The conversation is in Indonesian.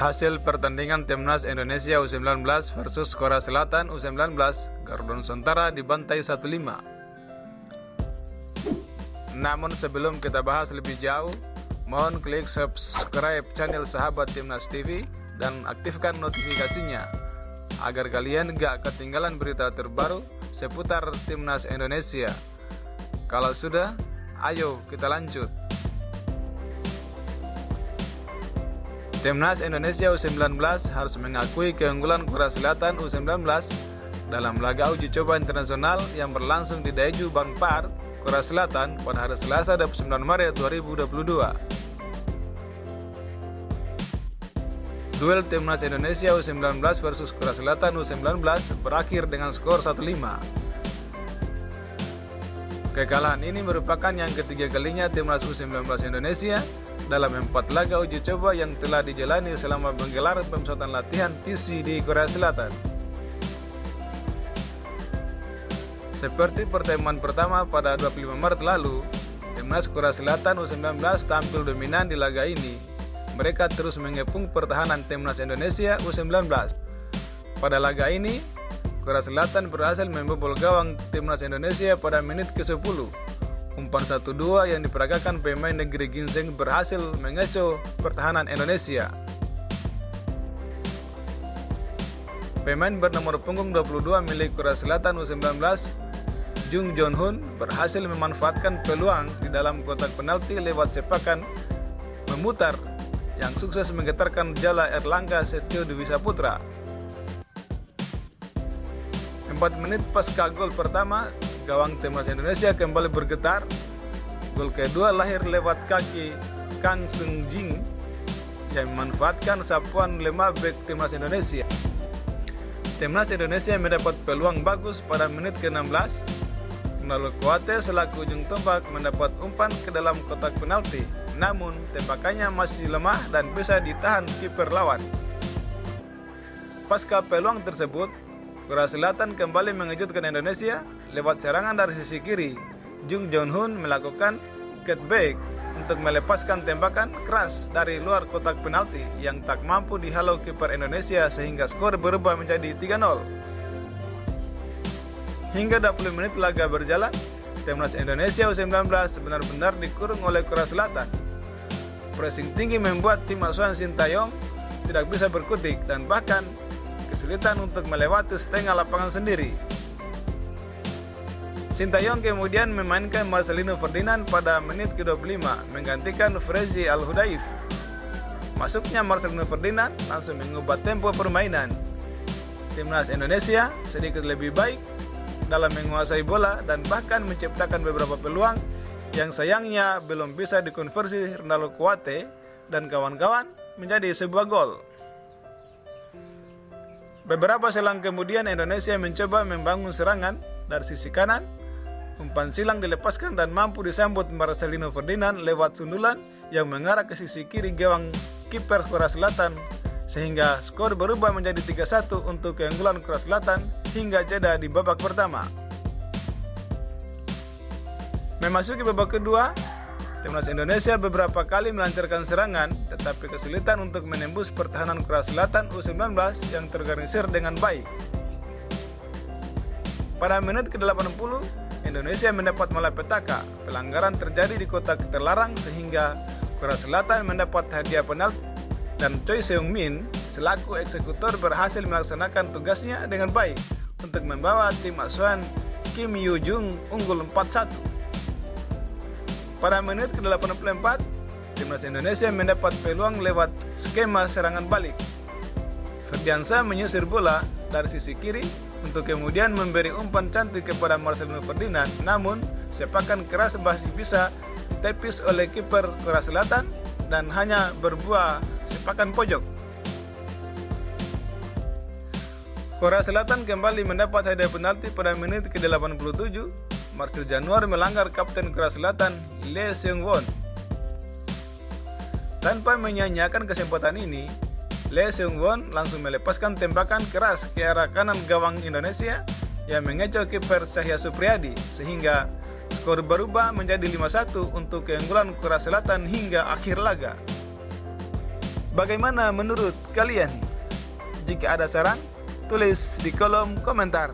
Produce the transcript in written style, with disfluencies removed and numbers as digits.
Hasil pertandingan Timnas Indonesia U19 versus Korea Selatan U19, Garuda Nusantara dibantai 1-5. Namun sebelum kita bahas lebih jauh, mohon klik subscribe channel Sahabat Timnas TV dan aktifkan notifikasinya agar kalian gak ketinggalan berita terbaru seputar Timnas Indonesia. Kalau sudah, ayo kita lanjut. Timnas Indonesia U19 harus mengakui keunggulan Korea Selatan U19 dalam laga uji coba internasional yang berlangsung di Daeju Banpar, Korea Selatan pada hari Selasa 29 Maret 2022. Duel Timnas Indonesia U19 versus Korea Selatan U19 berakhir dengan skor 1-5. Kekalahan ini merupakan yang ketiga kalinya Timnas U19 Indonesia dalam 4 laga uji coba yang telah dijalani selama menggelar pemusatan latihan TC di Korea Selatan. Seperti pertemuan pertama pada 25 Maret lalu, Timnas Korea Selatan U19 tampil dominan di laga ini. Mereka terus mengepung pertahanan Timnas Indonesia U19. Pada laga ini, Korea Selatan berhasil membobol gawang Timnas Indonesia pada menit ke-10. Umpan 1-2 yang diperagakan pemain negeri ginseng berhasil mengecoh pertahanan Indonesia. Pemain bernomor punggung 22 milik Korea Selatan U19, Jung Joon-hun, berhasil memanfaatkan peluang di dalam kotak penalti lewat sepakan memutar yang sukses menggetarkan jala Erlangga Setio Dwi Saputra. 4 menit pasca gol pertama, gawang Timnas Indonesia kembali bergetar. Gol kedua lahir lewat kaki Kang Seung Jin yang memanfaatkan sapuan lemah bek Timnas Indonesia. Timnas Indonesia mendapat peluang bagus pada menit ke-16. Ronaldo Kuate selaku ujung tombak mendapat umpan ke dalam kotak penalti, namun tembakannya masih lemah dan bisa ditahan kiper lawan. Pasca peluang tersebut, Korea Selatan kembali mengejutkan Indonesia lewat serangan dari sisi kiri. Jung Joon-hun melakukan cutback untuk melepaskan tembakan keras dari luar kotak penalti yang tak mampu dihalau kiper Indonesia sehingga skor berubah menjadi 3-0. Hingga 20 menit laga berjalan, Timnas Indonesia U19 benar-benar dikurung oleh Korea Selatan. Pressing tinggi membuat tim asuhan Sintayong tidak bisa berkutik dan bahkan kesulitan untuk melewati setengah lapangan sendiri. Sintayong kemudian memainkan Marcelino Ferdinand pada menit ke-25 menggantikan Frezi Al-Hudaif. Masuknya Marcelino Ferdinand langsung mengubah tempo permainan. Timnas Indonesia sedikit lebih baik dalam menguasai bola dan bahkan menciptakan beberapa peluang yang sayangnya belum bisa dikonversi Ronaldo Kuate dan kawan-kawan menjadi sebuah gol. Beberapa selang kemudian Indonesia mencoba membangun serangan dari sisi kanan. Umpan silang dilepaskan dan mampu disambut Marcelino Ferdinand lewat sundulan yang mengarah ke sisi kiri gawang kiper Korea Selatan sehingga skor berubah menjadi 3-1 untuk keunggulan Korea Selatan hingga jeda di babak pertama. Memasuki babak kedua, Timnas Indonesia beberapa kali melancarkan serangan tetapi kesulitan untuk menembus pertahanan Korea Selatan U19 yang terorganisir dengan baik. Pada menit ke-80, Indonesia mendapat malapetaka. Pelanggaran terjadi di kotak terlarang sehingga Korea Selatan mendapat hadiah penalti dan Choi Seung-min selaku eksekutor berhasil melaksanakan tugasnya dengan baik untuk membawa tim asuhan Kim Yoo-jung unggul 4-1. Pada menit ke-84, Timnas Indonesia mendapat peluang lewat skema serangan balik. Ferdiansyah menyisir bola dari sisi kiri untuk kemudian memberi umpan cantik kepada Marcelino Ferdinand, namun sepakan keras masih bisa tepis oleh kiper Korea Selatan dan hanya berbuah sepakan pojok. Korea Selatan kembali mendapat hadiah penalti pada menit ke-87. Marcel Januar melanggar kapten Korea Selatan Lee Seung-won. Tanpa menyia-nyiakan kesempatan ini, Lee Seung-won langsung melepaskan tembakan keras ke arah kanan gawang Indonesia yang mengecoh kiper Cahya Supriyadi sehingga skor berubah menjadi 5-1 untuk keunggulan Korea Selatan hingga akhir laga. Bagaimana menurut kalian? Jika ada saran, tulis di kolom komentar.